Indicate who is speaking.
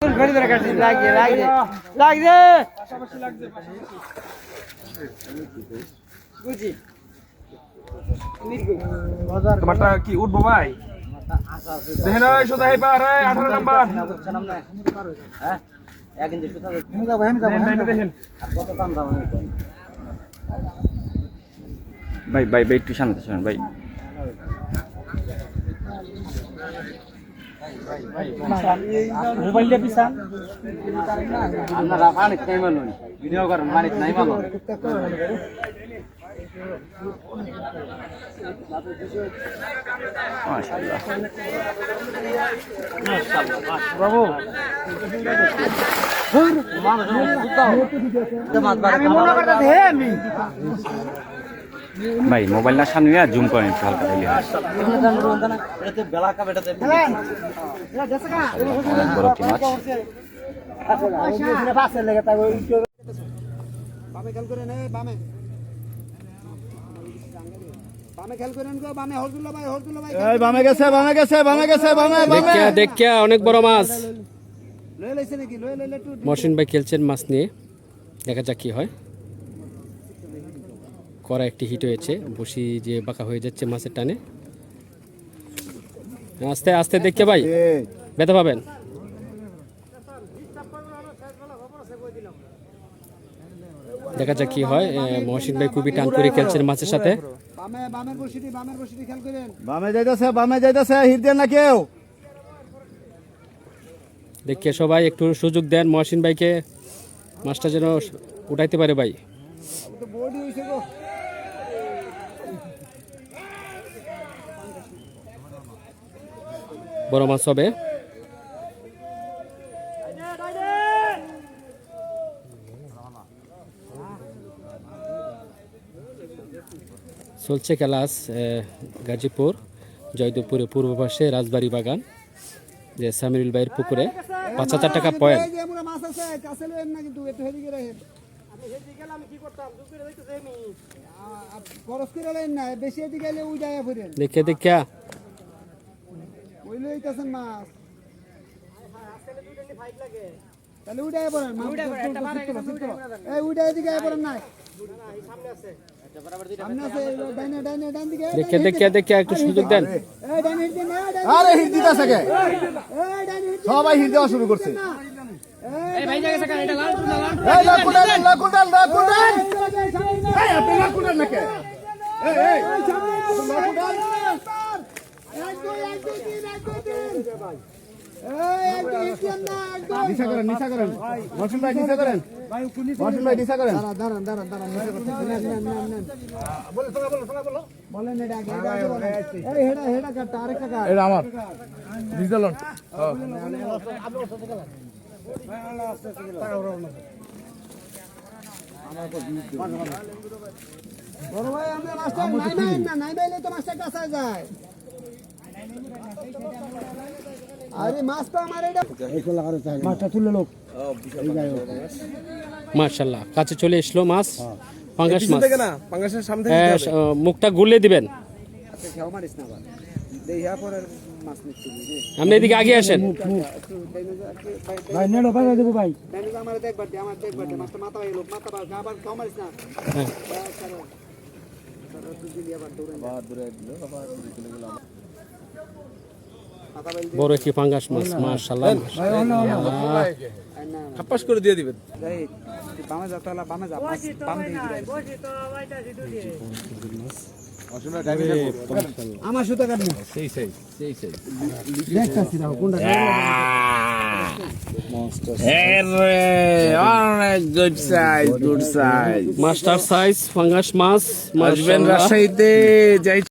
Speaker 1: ঘড়ি ধরে কাটছি লাগিয়ে লাগিয়ে লাগছে বুঝি
Speaker 2: তোমারটা কি উঠবো ভাই দেখেন ওই সোজা হেই পার 18 নাম্বার
Speaker 1: হ্যাঁ এক ইঞ্চি সুতা
Speaker 2: দেখেন
Speaker 1: কত দাম দাম
Speaker 3: ভাই ভাই ভাই একটু শান্ত শুনুন ভাই
Speaker 1: মোবাইল দিয়ে পিছান আপনারা পানিত নাই মালুন ভিডিও করেন পানিত নাই মালুন
Speaker 3: মাশাআল্লাহ
Speaker 1: বাবু
Speaker 3: ভাই মোবাইল না সামনে নিয়ে জুম করেন একটু হালকা দিলে অনেক বড় কি মাছ
Speaker 4: দেখিয়া অনেক বড় মাছ মহসিন ভাই খেলছেন মাছ নিয়ে দেখা যাক কি হয় করা একটি হিট হয়েছে বসি যে বাঁকা হয়ে যাচ্ছে মাছের টানে আস্তে আস্তে দেখে ভাই ব্যথা পাবেন দেখা যাক কি হয় মহসিন ভাই খুবই টান করে খেলছেন মাছের সাথে দেখে সবাই একটু সুযোগ দেন মহসিন ভাইকে মাছটা যেন উঠাইতে পারে ভাই বড় মাছ হবে চলছে ক্লাস গাজীপুর জয়দেবপুরের পূর্ব পাশে রাজবাড়ি বাগান যে সামিরুল ভাইয়ের পুকুরে 5,000 টাকা পয়েন্ট দেখে দেখা দেখে দেখে দেখে একটু সুযোগ দেন
Speaker 5: সবাই হিট দেওয়া শুরু করছে নিশা করেন মহসিন ভাই নিশা করেন মহসিন ভাই নিশা করেন এটা আমার ডিজিটাল
Speaker 1: বড় ভাই আমরা মাছটা নাই বাইলে তো মাছটা কাঁচা যায় আরে মাছ তো আমার এটা মাছটা তুলে লোক
Speaker 4: মাশাআল্লাহ কাছে চলে আসলো মাছ পাঙ্গাস মাছ
Speaker 2: দেখে না পাঙ্গাসের সামনে থেকে দিতে হবে।
Speaker 4: মুখটা গুলে দিবেন
Speaker 1: খেও মারিস না ভাই দেইয়া পরে মাছ নিচ্ছি
Speaker 4: আপনি এদিকে আগে আসেন
Speaker 1: ভাই নেড়ো ভাই দেব ভাই দেন আমার দেখবার দে আমার দেখবার দে মাছটা মাথা হইলো মাথা বা আবার খেও মারিস না
Speaker 4: বড় কি পাঙ্গাস মাছ মাশাআল্লাহ
Speaker 2: খাপাস করে দিয়ে দিবেন
Speaker 1: বামে যা তাহলে বামে যা বাম দিয়ে আমার সুতা কাটনি
Speaker 2: সেই
Speaker 1: দেখতাছি না কোনটা
Speaker 2: অনেক গুড সাইজ
Speaker 4: মাস্টার সাইজ পাঙ্গাস মাছ
Speaker 2: আসবেন রাজশাহীতে যাই